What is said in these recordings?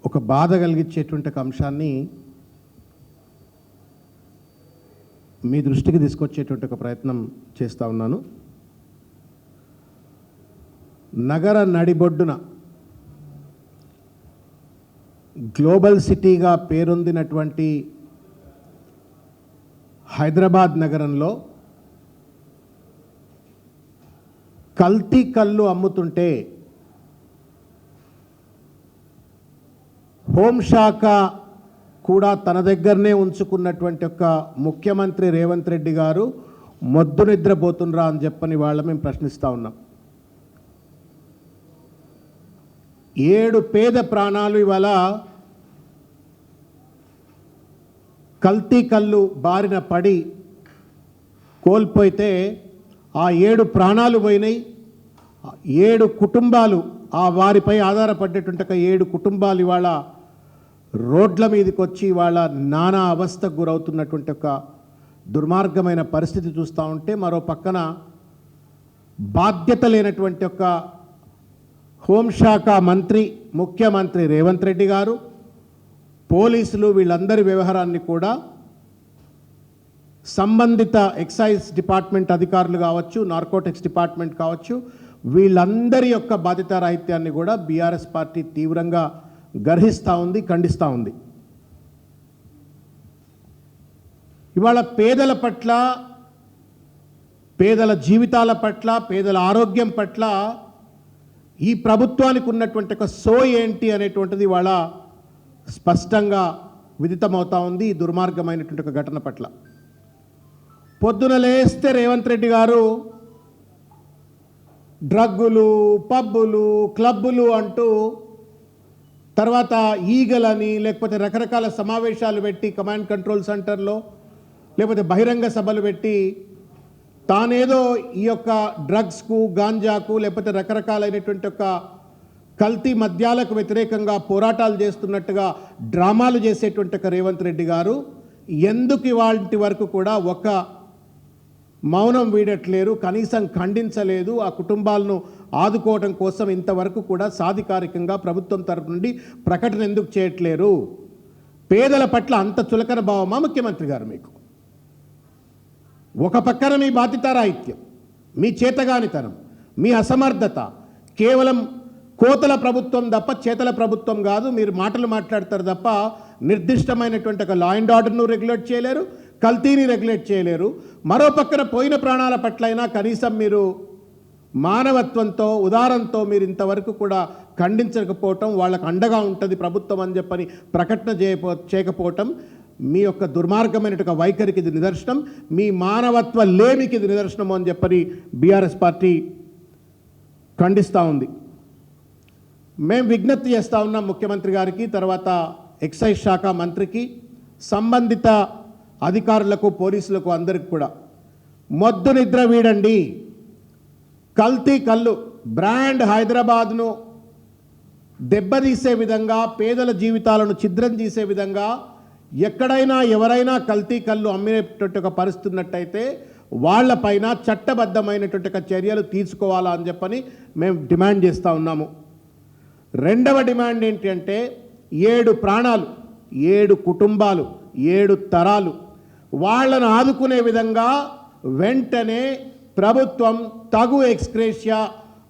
ఒక బాధ కలిగించేటువంటి ఒక అంశాన్ని మీ దృష్టికి తీసుకొచ్చేటువంటి ఒక ప్రయత్నం చేస్తూ ఉన్నాను. నగర నడిబొడ్డున గ్లోబల్ సిటీగా పేరొందినటువంటి హైదరాబాద్ నగరంలో కల్తీ కళ్ళు అమ్ముతుంటే హోంశాఖ కూడా తన దగ్గరనే ఉంచుకున్నటువంటి ఒక ముఖ్యమంత్రి రేవంత్ రెడ్డి గారు మొద్దు నిద్రపోతుండ్రా అని చెప్పని వాళ్ళ మేము ప్రశ్నిస్తూ ఉన్నాం. 7 పేద ప్రాణాలు ఇవాళ కల్తీ కళ్ళు బారిన పడి కోల్పోతే ఆ 7 ప్రాణాలు పోయినాయి. 7 కుటుంబాలు ఆ వారిపై ఆధారపడేటువంటి ఒక 7 కుటుంబాలు ఇవాళ రోడ్ల మీదకి వచ్చి ఇవాళ నానా అవస్థకు గురవుతున్నటువంటి ఒక దుర్మార్గమైన పరిస్థితి చూస్తూ ఉంటే, మరో పక్కన బాధ్యత లేనటువంటి ఒక హోంశాఖ మంత్రి ముఖ్యమంత్రి రేవంత్ రెడ్డి గారు, పోలీసులు వీళ్ళందరి వ్యవహారాన్ని కూడా సంబంధిత ఎక్సైజ్ డిపార్ట్మెంట్ అధికారులు కావచ్చు, నార్కోటిక్స్ డిపార్ట్మెంట్ కావచ్చు, వీళ్ళందరి యొక్క బాధ్యతారాహిత్యాన్ని కూడా బీఆర్ఎస్ పార్టీ తీవ్రంగా గర్హిస్తూ ఉంది, ఖండిస్తూ ఉంది. ఇవాళ పేదల పట్ల, పేదల జీవితాల పట్ల, పేదల ఆరోగ్యం పట్ల ఈ ప్రభుత్వానికి ఉన్నటువంటి ఒక సో ఏంటి అనేటువంటిది ఇవాళ స్పష్టంగా విదితమవుతా ఉంది. ఈ దుర్మార్గమైనటువంటి ఒక ఘటన పట్ల పొద్దున లేస్తే రేవంత్ రెడ్డి గారు డ్రగ్గులు, పబ్బులు, క్లబ్బులు అంటూ, తర్వాత ఈగలని, లేకపోతే రకరకాల సమావేశాలు పెట్టి కమాండ్ కంట్రోల్ సెంటర్లో, లేకపోతే బహిరంగ సభలు పెట్టి తానేదో ఈ యొక్క డ్రగ్స్కు, గాంజాకు, లేకపోతే రకరకాలైనటువంటి ఒక కల్తీ మద్యాలకు వ్యతిరేకంగా పోరాటాలు చేస్తున్నట్టుగా డ్రామాలు చేసేటువంటి ఒక రేవంత్ రెడ్డి గారు ఎందుకు ఇవాళ వరకు కూడా ఒక మౌనం వీడట్లేరు, కనీసం ఖండించలేదు. ఆ కుటుంబాలను ఆదుకోవడం కోసం ఇంతవరకు కూడా సాధికారికంగా ప్రభుత్వం తరపు నుండి ప్రకటన ఎందుకు చేయట్లేరు? పేదల పట్ల అంత చులకన భావమా ముఖ్యమంత్రి గారు మీకు? ఒక పక్కన మీ బాధ్యతారాహిత్యం, మీ చేతగానితనం, మీ అసమర్థత, కేవలం కోతల ప్రభుత్వం తప్ప చేతల ప్రభుత్వం కాదు. మీరు మాటలు మాట్లాడతారు తప్ప నిర్దిష్టమైనటువంటి ఒక లా అండ్ ఆర్డర్ను రెగ్యులేట్ చేయలేరు, కల్తీని రెగ్యులేట్ చేయలేరు. మరో పక్కన పోయిన ప్రాణాల పట్లైనా కనీసం మీరు మానవత్వంతో, ఉదారంతో మీరు ఇంతవరకు కూడా ఖండించకపోవటం, వాళ్ళకు అండగా ఉంటుంది ప్రభుత్వం అని చెప్పని ప్రకటన చేయకపోవటం మీ యొక్క దుర్మార్గమైనటువంటి వైఖరికి ఇది నిదర్శనం, మీ మానవత్వ లేమికి ఇది నిదర్శనం అని చెప్పని బీఆర్ఎస్ పార్టీ ఖండిస్తూ ఉంది. మేము విజ్ఞప్తి చేస్తూ ఉన్నాం ముఖ్యమంత్రి గారికి, తర్వాత ఎక్సైజ్ శాఖ మంత్రికి, సంబంధిత అధికారులకు, పోలీసులకు, అందరికి కూడా మొద్దు నిద్ర వీడండి. కల్తీ కళ్ళు బ్రాండ్ హైదరాబాద్ను దెబ్బతీసే విధంగా, పేదల జీవితాలను ఛిద్రం చేసే విధంగా ఎక్కడైనా ఎవరైనా కల్తీ కళ్ళు అమ్మేటటువంటి ఒక పరిస్థితి ఉన్నట్టయితే వాళ్లపైన చట్టబద్ధమైనటువంటి ఒక చర్యలు తీసుకోవాలా అని చెప్పని మేము డిమాండ్ చేస్తూ ఉన్నాము. రెండవ డిమాండ్ ఏంటంటే 7 ప్రాణాలు, 7 కుటుంబాలు, 7 తరాలు, వాళ్ళను ఆదుకునే విధంగా వెంటనే ప్రభుత్వం తగు ఎక్స్గ్రేషియా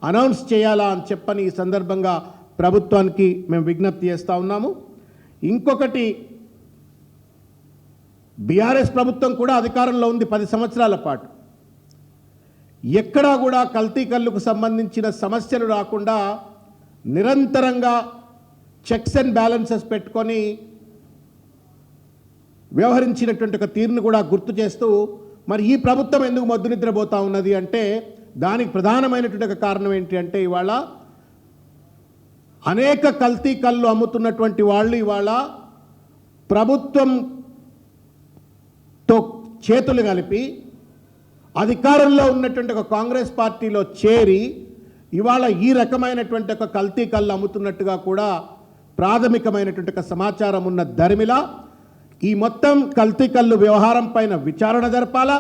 అనౌన్స్ చేయాలా అని చెప్పని ఈ సందర్భంగా ప్రభుత్వానికి మేము విజ్ఞప్తి చేస్తూ ఉన్నాము. ఇంకొకటి, బీఆర్ఎస్ ప్రభుత్వం కూడా అధికారంలో ఉంది 10 సంవత్సరాల పాటు. ఎక్కడా కూడా కల్తీ కళ్ళకు సంబంధించిన సమస్యలు రాకుండా నిరంతరంగా చెక్స్ అండ్ బ్యాలెన్సెస్ పెట్టుకొని వ్యవహరించినటువంటి ఒక తీరును కూడా గుర్తు చేస్తూ, మరి ఈ ప్రభుత్వం ఎందుకు మొద్దు నిద్రపోతూ ఉన్నది అంటే దానికి ప్రధానమైనటువంటి ఒక కారణం ఏంటి అంటే, ఇవాళ అనేక కల్తీ కళ్ళు అమ్ముతున్నటువంటి వాళ్ళు ఇవాళ ప్రభుత్వంతో చేతులు కలిపి అధికారంలో ఉన్నటువంటి ఒక కాంగ్రెస్ పార్టీలో చేరి ఇవాళ ఈ రకమైనటువంటి ఒక కల్తీ కళ్ళు అమ్ముతున్నట్టుగా కూడా ప్రాథమికమైనటువంటి ఒక సమాచారం ఉన్న దరిమిలా ఈ మొత్తం కల్తీ కళ్ళు వ్యవహారం పైన విచారణ జరపాలా,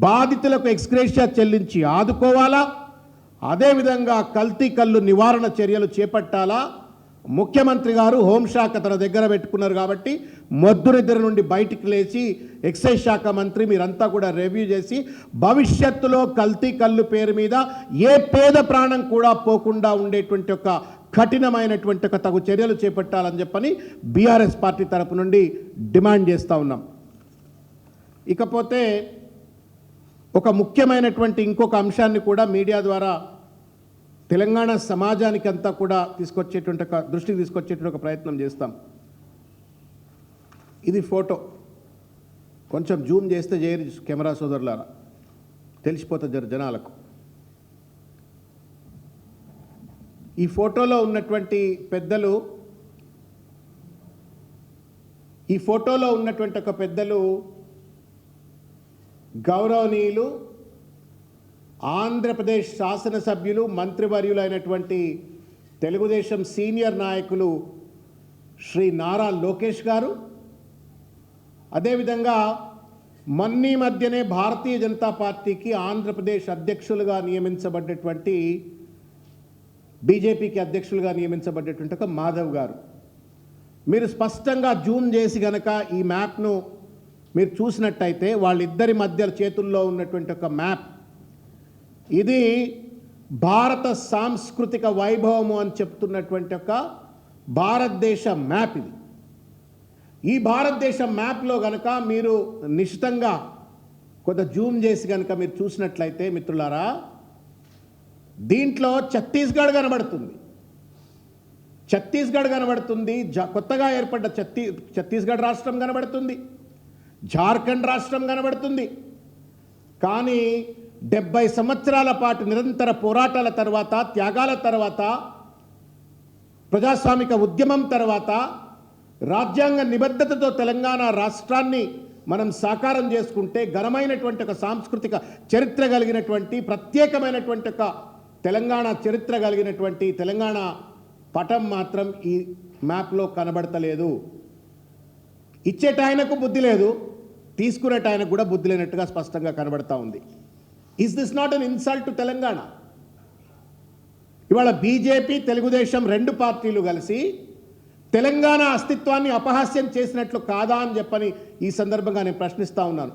బాధితులకు ఎక్స్గ్రేషియా చెల్లించి ఆదుకోవాలా, అదేవిధంగా కల్తీ కళ్ళు నివారణ చర్యలు చేపట్టాలా, ముఖ్యమంత్రి గారు హోంశాఖ తన దగ్గర పెట్టుకున్నారు కాబట్టి మొద్దునిద్ర నుండి బయటికి లేచి ఎక్సైజ్ శాఖ మంత్రి మీరంతా కూడా రివ్యూ చేసి భవిష్యత్తులో కల్తీ కళ్ళు పేరు మీద ఏ పేద ప్రాణం కూడా పోకుండా ఉండేటువంటి ఒక కఠినమైనటువంటి ఒక తగు చర్యలు చేపట్టాలని చెప్పని బీఆర్ఎస్ పార్టీ తరపు నుండి డిమాండ్ చేస్తూ ఉన్నాం. ఇకపోతే ఒక ముఖ్యమైనటువంటి ఇంకొక అంశాన్ని కూడా మీడియా ద్వారా తెలంగాణ సమాజానికి అంతా కూడా తీసుకొచ్చేటువంటి ఒక దృష్టికి తీసుకొచ్చేటువంటి ఒక ప్రయత్నం చేస్తాం. ఇది ఫోటో, కొంచెం జూమ్ చేస్తే చేయరు కెమెరా సోదరులారా, తెలిసిపోతుంది జనాలకు. ఈ ఫోటోలో ఉన్నటువంటి ఒక పెద్దలు గౌరవనీయులు ఆంధ్రప్రదేశ్ శాసనసభ్యులు మంత్రివర్యులైనటువంటి తెలుగుదేశం సీనియర్ నాయకులు శ్రీ నారా లోకేష్ గారు, అదేవిధంగా మొన్నీ మధ్యనే భారతీయ జనతా పార్టీకి ఆంధ్రప్రదేశ్ అధ్యక్షులుగా నియమించబడ్డటువంటి బీజేపీకి అధ్యక్షులుగా నియమించబడ్డటువంటి ఒక మాధవ్ గారు. మీరు స్పష్టంగా జూమ్ చేసి గనక ఈ మ్యాప్ను మీరు చూసినట్టయితే వాళ్ళిద్దరి మధ్య చేతుల్లో ఉన్నటువంటి ఒక మ్యాప్, ఇది భారత సాంస్కృతిక వైభవము అని చెప్తున్నటువంటి ఒక భారతదేశ మ్యాప్. ఇది ఈ భారతదేశ మ్యాప్లో గనక మీరు నిశితంగా కొంత జూమ్ చేసి కనుక మీరు చూసినట్లయితే మిత్రులారా, దీంట్లో ఛత్తీస్గఢ్ కనబడుతుంది. కొత్తగా ఏర్పడ్డ ఛత్తీస్గఢ్ రాష్ట్రం కనబడుతుంది, జార్ఖండ్ రాష్ట్రం కనబడుతుంది. కానీ 70 సంవత్సరాల పాటు నిరంతర పోరాటాల తర్వాత, త్యాగాల తర్వాత, ప్రజాస్వామిక ఉద్యమం తర్వాత, రాజ్యాంగ నిబద్ధతతో తెలంగాణ రాష్ట్రాన్ని మనం సాకారం చేసుకుంటే ఘనమైనటువంటి ఒక సాంస్కృతిక చరిత్ర కలిగినటువంటి ప్రత్యేకమైనటువంటి ఒక తెలంగాణ చరిత్ర కలిగినటువంటి తెలంగాణ పటం మాత్రం ఈ మ్యాప్లో కనబడతలేదు. ఇచ్చేటాయనకు బుద్ధి లేదు, తీసుకునేటాయనకు కూడా బుద్ధి లేనట్టుగా స్పష్టంగా కనబడతా ఉంది. Is this not an insult to Telangana? ఇవాళ బీజేపీ తెలుగుదేశం రెండు పార్టీలు కలిసి తెలంగాణ అస్తిత్వాన్ని అపహాస్యం చేసినట్లు కాదా అని చెప్పని ఈ సందర్భంగా నేను ప్రశ్నిస్తూ ఉన్నాను.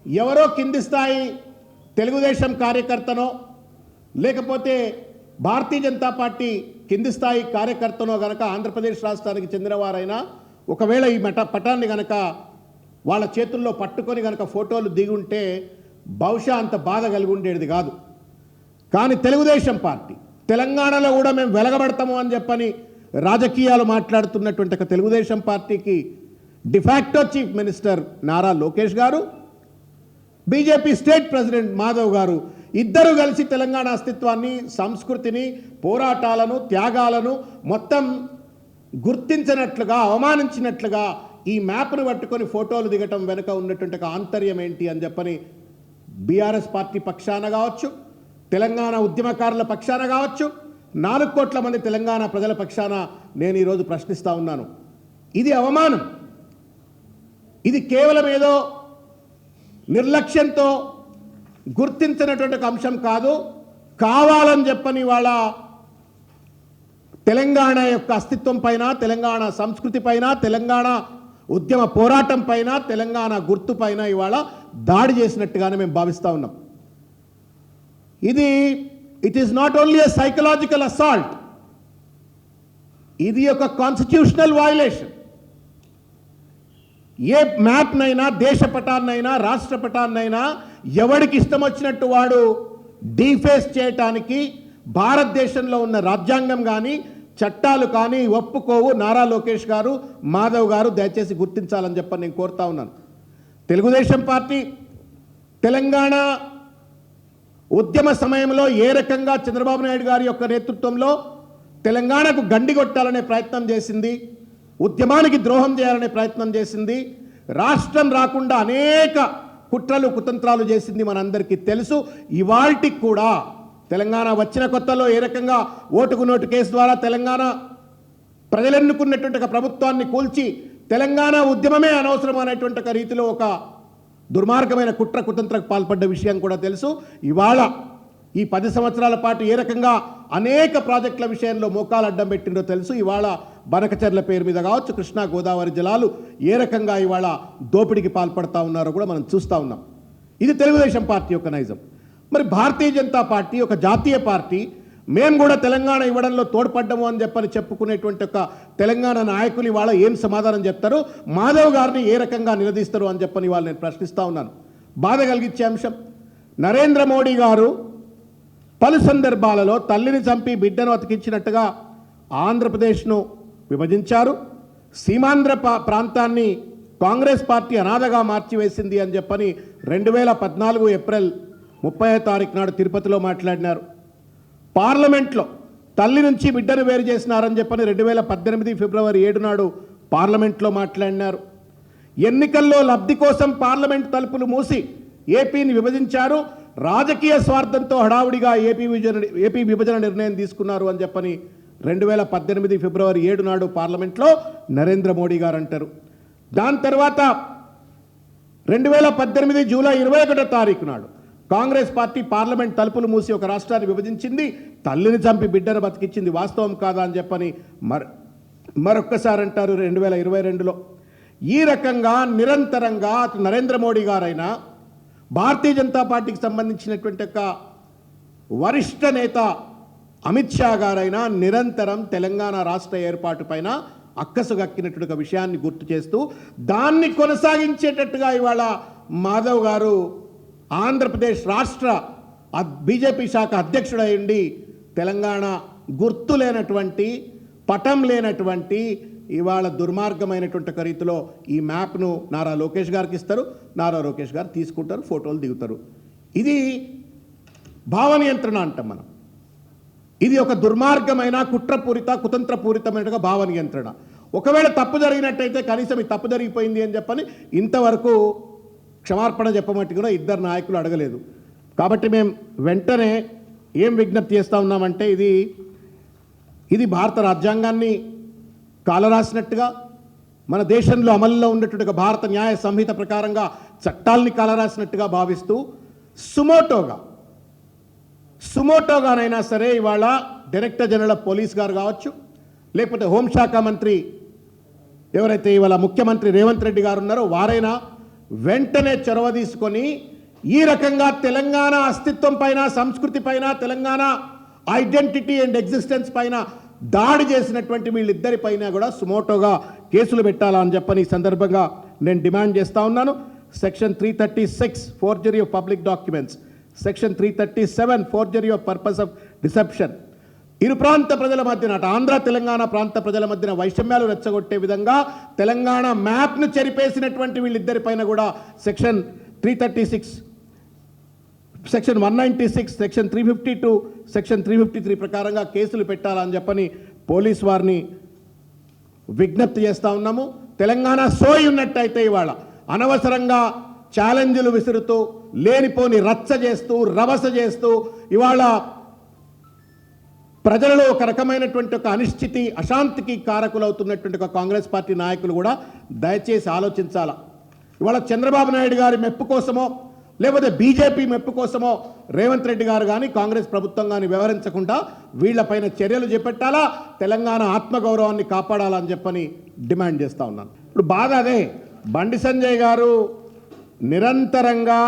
ఎవరో కింది స్థాయి తెలుగుదేశం కార్యకర్తనో లేకపోతే భారతీయ జనతా పార్టీ కింది స్థాయి కార్యకర్తనో గనక ఆంధ్రప్రదేశ్ రాష్ట్రానికి చెందినవారైనా ఒకవేళ ఈ పటాన్ని గనక వాళ్ళ చేతుల్లో పట్టుకొని గనక ఫోటోలు దిగి ఉంటే బహుశా అంత బాధ కలిగి ఉండేది కాదు. కానీ తెలుగుదేశం పార్టీ తెలంగాణలో కూడా మేము వెలగబడతాము అని చెప్పని రాజకీయాలు మాట్లాడుతున్నటువంటి ఒక తెలుగుదేశం పార్టీకి de facto chief minister Nara Lokesh గారు, బీజేపీ స్టేట్ ప్రెసిడెంట్ మాధవ్ గారు ఇద్దరు కలిసి తెలంగాణ అస్తిత్వాన్ని, సంస్కృతిని, పోరాటాలను, త్యాగాలను మొత్తం గుర్తించినట్లుగా, అవమానించినట్లుగా ఈ మ్యాప్ను పట్టుకొని ఫోటోలు దిగటం వెనుక ఉన్నటువంటి ఆంతర్యం ఏంటి అని చెప్పని బీఆర్ఎస్ పార్టీ పక్షాన కావచ్చు, తెలంగాణ ఉద్యమకారుల పక్షాన కావచ్చు, 4 కోట్ల మంది తెలంగాణ ప్రజల పక్షాన నేను ఈరోజు ప్రశ్నిస్తూ ఉన్నాను. ఇది అవమానం. ఇది కేవలం ఏదో నిర్లక్ష్యంతో గుర్తించినటువంటి ఒక అంశం కాదు. కావాలని చెప్పని వాళ్ళ తెలంగాణ యొక్క అస్తిత్వం పైన, తెలంగాణ సంస్కృతి పైన, తెలంగాణ ఉద్యమ పోరాటం పైన, తెలంగాణ గుర్తు పైన ఇవాళ దాడి చేసినట్టుగానే మేము భావిస్తూ ఉన్నాం. It is not only a psychological assault, ఇది ఒక కాన్స్టిట్యూషనల్ వయలేషన్. ఏ మ్యాప్నైనా, దేశ పటాన్నైనా, రాష్ట్ర పటాన్నైనా ఎవడికి ఇష్టం వచ్చినట్టు వాడు డీఫేస్ చేయటానికి భారతదేశంలో ఉన్న రాజ్యాంగం కానీ, చట్టాలు కానీ ఒప్పుకోవు. నారా లోకేష్ గారు, మాధవ్ గారు దయచేసి గుర్తించాలని చెప్పని నేను కోరుతా ఉన్నాను. తెలుగుదేశం పార్టీ తెలంగాణ ఉద్యమ సమయంలో ఏ రకంగా చంద్రబాబు నాయుడు గారి యొక్క నేతృత్వంలో తెలంగాణకు గండి కొట్టాలనే ప్రయత్నం చేసింది, ఉద్యమానికి ద్రోహం చేయాలనే ప్రయత్నం చేసింది, రాష్ట్రం రాకుండా అనేక కుట్రలు కుతంత్రాలు చేసింది మనందరికీ తెలుసు. ఇవాల్టికి కూడా తెలంగాణ వచ్చిన కొత్తలో ఏ రకంగా ఓటుకు నోటు కేసు ద్వారా తెలంగాణ ప్రజలెన్నుకున్నటువంటి ఒక ప్రభుత్వాన్ని కూల్చి తెలంగాణ ఉద్యమమే అనవసరం అనేటువంటి ఒక రీతిలో ఒక దుర్మార్గమైన కుట్ర కుతంత్రకు పాల్పడ్డ విషయం కూడా తెలుసు. ఇవాళ ఈ 10 సంవత్సరాల పాటు ఏ రకంగా అనేక ప్రాజెక్టుల విషయంలో మోకాలు అడ్డం పెట్టిందో తెలుసు. ఇవాళ బనకచెర్ల పేరు మీద కావచ్చు, కృష్ణా గోదావరి జలాలు ఏ రకంగా ఇవాళ దోపిడీకి పాల్పడతా ఉన్నారో కూడా మనం చూస్తూ ఉన్నాం. ఇది తెలుగుదేశం పార్టీ యొక్క నైజం. మరి భారతీయ జనతా పార్టీ ఒక జాతీయ పార్టీ, మేము కూడా తెలంగాణ ఇవ్వడంలో తోడ్పడ్డము అని చెప్పని చెప్పుకునేటువంటి ఒక తెలంగాణ నాయకులు ఇవాళ ఏం సమాధానం చెప్తారు, మాధవ్ గారిని ఏ రకంగా నిలదీస్తారు అని చెప్పని ఇవాళ నేను ప్రశ్నిస్తూ ఉన్నాను. బాధ కలిగించే అంశం, నరేంద్ర మోడీ గారు పలు సందర్భాలలో తల్లిని చంపి బిడ్డను అతికించినట్టుగా ఆంధ్రప్రదేశ్ను విభజించారు. సీమాంధ్ర ప్రాంతాన్ని కాంగ్రెస్ పార్టీ అనాథగా మార్చివేసింది అని చెప్పని 2014 ఏప్రిల్ 30వ తారీఖు నాడు తిరుపతిలో మాట్లాడినారు. పార్లమెంట్లో తల్లి నుంచి బిడ్డను వేరు చేసినారని చెప్పని 2018 ఫిబ్రవరి 7 నాడు పార్లమెంట్లో మాట్లాడినారు. ఎన్నికల్లో లబ్ధి కోసం పార్లమెంట్ తలుపులు మూసి ఏపీని విభజించారు. రాజకీయ స్వార్థంతో హడావుడిగా ఏపీ విభజన నిర్ణయం తీసుకున్నారు అని చెప్పని 2018 ఫిబ్రవరి 7 నాడు పార్లమెంట్లో నరేంద్ర మోడీ గారు అంటారు. దాని తర్వాత 2018 జూలై 21వ తారీఖు నాడు కాంగ్రెస్ పార్టీ పార్లమెంట్ తలుపులు మూసి ఒక రాష్ట్రాన్ని విభజించింది, తల్లిని చంపి బిడ్డను బతికించింది, వాస్తవం కాదా అని చెప్పని మరొక్కసారి అంటారు 2022లో. ఈ రకంగా నిరంతరంగా నరేంద్ర మోడీ గారైనా భారతీయ జనతా పార్టీకి సంబంధించినటువంటి ఒక వరిష్ఠ నేత అమిత్ షా గారైనా నిరంతరం తెలంగాణ రాష్ట్ర ఏర్పాటు పైన అక్కసు గక్కినటువంటి ఒక విషయాన్ని గుర్తు చేస్తూ దాన్ని కొనసాగించేటట్టుగా ఇవాళ మాధవ్ గారు ఆంధ్రప్రదేశ్ రాష్ట్ర బీజేపీ శాఖ అధ్యక్షుడై ఉండి తెలంగాణ గుర్తు లేనటువంటి, పటం లేనటువంటి ఇవాళ దుర్మార్గమైనటువంటి ఒక రీతిలో ఈ మ్యాప్ను నారా లోకేష్ గారికి ఇస్తారు. నారా లోకేష్ గారు తీసుకుంటారు, ఫోటోలు దిగుతారు. ఇది భావ నియంత్రణ అంటాం మనం. ఇది ఒక దుర్మార్గమైన కుతంత్రపూరితమైనట్టుగా భావ నియంత్రణ. ఒకవేళ తప్పు జరిగినట్టయితే కనీసం ఈ తప్పు జరిగిపోయింది అని చెప్పని ఇంతవరకు క్షమార్పణ చెప్పమట్టి కూడా ఇద్దరు నాయకులు అడగలేదు. కాబట్టి మేము వెంటనే ఏం విజ్ఞప్తి చేస్తూ ఉన్నామంటే ఇది భారత రాజ్యాంగాన్ని కాలరాసినట్టుగా, మన దేశంలో అమల్లో ఉన్నట్టుగా భారత న్యాయ సంహిత ప్రకారంగా చట్టాలని కాలరాసినట్టుగా భావిస్తూ సుమోటోగానైనా సరే ఇవాళ డైరెక్టర్ జనరల్ ఆఫ్ పోలీస్ గారు కావచ్చు, లేకపోతే హోంశాఖ మంత్రి ఎవరైతే ఇవాళ ముఖ్యమంత్రి రేవంత్ రెడ్డి గారు ఉన్నారో వారైనా వెంటనే చొరవ తీసుకొని ఈ రకంగా తెలంగాణ అస్తిత్వం పైన, సంస్కృతి పైన, తెలంగాణ ఐడెంటిటీ అండ్ ఎగ్జిస్టెన్స్ పైన దాడి చేసినటువంటి వీళ్ళిద్దరి పైన కూడా సుమోటోగా కేసులు పెట్టాలని చెప్పని ఈ సందర్భంగా నేను డిమాండ్ చేస్తూ ఉన్నాను. Section 336 forgery of public documents, section 337 forgery of purpose of deception, ఇరు ప్రాంత ప్రజల మధ్యన, అటు ఆంధ్ర తెలంగాణ ప్రాంత ప్రజల మధ్యన వైషమ్యాలు రెచ్చగొట్టే విధంగా తెలంగాణ మ్యాప్ను చెరిపేసినటువంటి వీళ్ళిద్దరి పైన కూడా సెక్షన్ 336, సెక్షన్ 196, సెక్షన్ 352, సెక్షన్ 353 ప్రకారంగా కేసులు పెట్టాలని చెప్పని పోలీస్ వారిని విజ్ఞప్తి చేస్తూ ఉన్నాము. తెలంగాణ సోయి ఉన్నట్టయితే ఇవాళ అనవసరంగా ఛాలెంజ్లు విసురుతూ, లేనిపోని రచ్చ చేస్తూ, రభస చేస్తూ ఇవాళ ప్రజలలో ఒక రకమైనటువంటి ఒక అనిశ్చితి, అశాంతికి కారకులవుతున్నటువంటి ఒక కాంగ్రెస్ పార్టీ నాయకులు కూడా దయచేసి ఆలోచించాల. ఇవాళ చంద్రబాబు నాయుడు గారి మెప్పు కోసమో లేకపోతే బీజేపీ మెప్పు కోసమో రేవంత్ రెడ్డి గారు కానీ కాంగ్రెస్ ప్రభుత్వం కానీ వ్యవహరించకుండా వీళ్లపైన చర్యలు చేపట్టాలా, తెలంగాణ ఆత్మగౌరవాన్ని కాపాడాలని చెప్పని డిమాండ్ చేస్తూ ఉన్నాను. ఇప్పుడు బాధ అదే, బండి సంజయ్ గారు నిరంతరంగా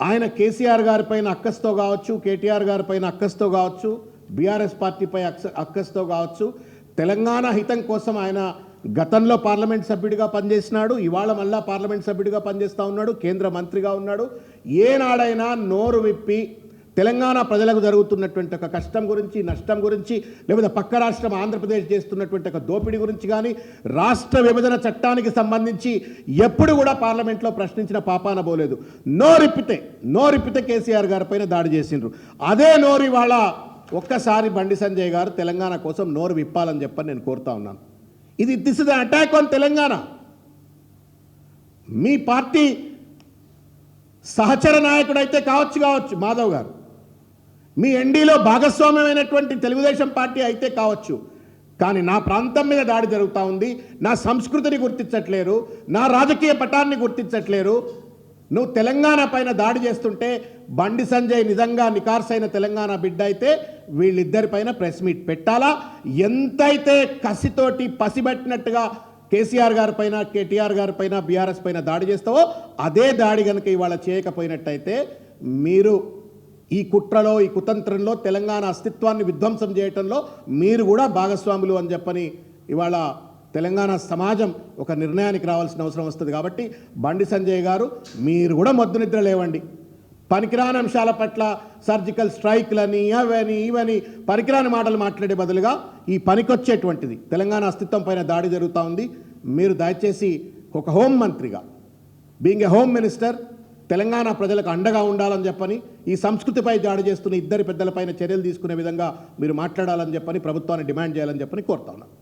ఆయన కేసీఆర్ గారిపైన అక్కస్తో కావచ్చు, కేటీఆర్ గారిపైన అక్కస్తో కావచ్చు, బీఆర్ఎస్ పార్టీపై అక్కస్తో కావచ్చు, తెలంగాణ హితం కోసం ఆయన గతంలో పార్లమెంట్ సభ్యుడిగా పనిచేసినాడు, ఇవాళ మళ్ళా పార్లమెంట్ సభ్యుడిగా పనిచేస్తూ ఉన్నాడు, కేంద్ర మంత్రిగా ఉన్నాడు. ఏనాడైనా నోరు విప్పి తెలంగాణ ప్రజలకు జరుగుతున్నటువంటి ఒక కష్టం గురించి, నష్టం గురించి, లేకపోతే పక్క రాష్ట్రం ఆంధ్రప్రదేశ్ చేస్తున్నటువంటి ఒక దోపిడీ గురించి కానీ, రాష్ట్ర విభజన చట్టానికి సంబంధించి ఎప్పుడు కూడా పార్లమెంట్లో ప్రశ్నించిన పాపాన పోలేదు. నోరిప్పితే కేసీఆర్ గారిపైన దాడి చేసిండ్రు. అదే నోరు ఇవాళ ఒక్కసారి బండి సంజయ్ గారు తెలంగాణ కోసం నోరు విప్పాలని చెప్పని నేను కోరుతా ఉన్నాను. This is attack on Telangana. Me party సహచర నాయకుడైతే కావచ్చు మాధవ్ గారు, మీ ఎన్డీలో భాగస్వామ్యమైనటువంటి తెలుగుదేశం పార్టీ అయితే కావచ్చు, కానీ నా ప్రాంతం మీద దాడి జరుగుతూ ఉంది, నా సంస్కృతిని గుర్తించట్లేరు, నా రాజకీయ పటాన్ని గుర్తించట్లేరు, నువ్వు తెలంగాణ పైన దాడి చేస్తుంటే బండి సంజయ్ నిజంగా నికార్సైన తెలంగాణ బిడ్డ అయితే వీళ్ళిద్దరిపైన ప్రెస్ మీట్ పెట్టాలా? ఎంతైతే కసితోటి పసిబట్టినట్టుగా కేసీఆర్ గారి పైన, కేటీఆర్ గారి పైన, బీఆర్ఎస్ పైన దాడి చేస్తావో అదే దాడి కనుక ఇవాళ చేయకపోయినట్టయితే మీరు ఈ కుట్రలో, ఈ కుతంత్రంలో, తెలంగాణ అస్తిత్వాన్ని విధ్వంసం చేయటంలో మీరు కూడా భాగస్వాములు అని చెప్పని ఇవాళ తెలంగాణ సమాజం ఒక నిర్ణయానికి రావాల్సిన అవసరం వస్తుంది. కాబట్టి బండి సంజయ్ గారు మీరు కూడా మొద్దు నిద్ర లేవండి. పనికిరాని అంశాల పట్ల సర్జికల్ స్ట్రైక్లని అవని ఇవని పనికిరాని మాటలు మాట్లాడే బదులుగా ఈ పనికొచ్చేటువంటిది తెలంగాణ అస్తిత్వం పైన దాడి జరుగుతూ ఉంది. మీరు దయచేసి ఒక హోం మంత్రిగా, being a home minister, Telangana ప్రజలకు అండగా ఉండాలని చెప్పని, ఈ సంస్కృతిపై దాడి చేస్తున్న ఇద్దరి పెద్దలపైన చర్యలు తీసుకునే విధంగా మీరు మాట్లాడాలని చెప్పని ప్రభుత్వాన్ని డిమాండ్ చేయాలని చెప్పని కోరుతా ఉన్నాను.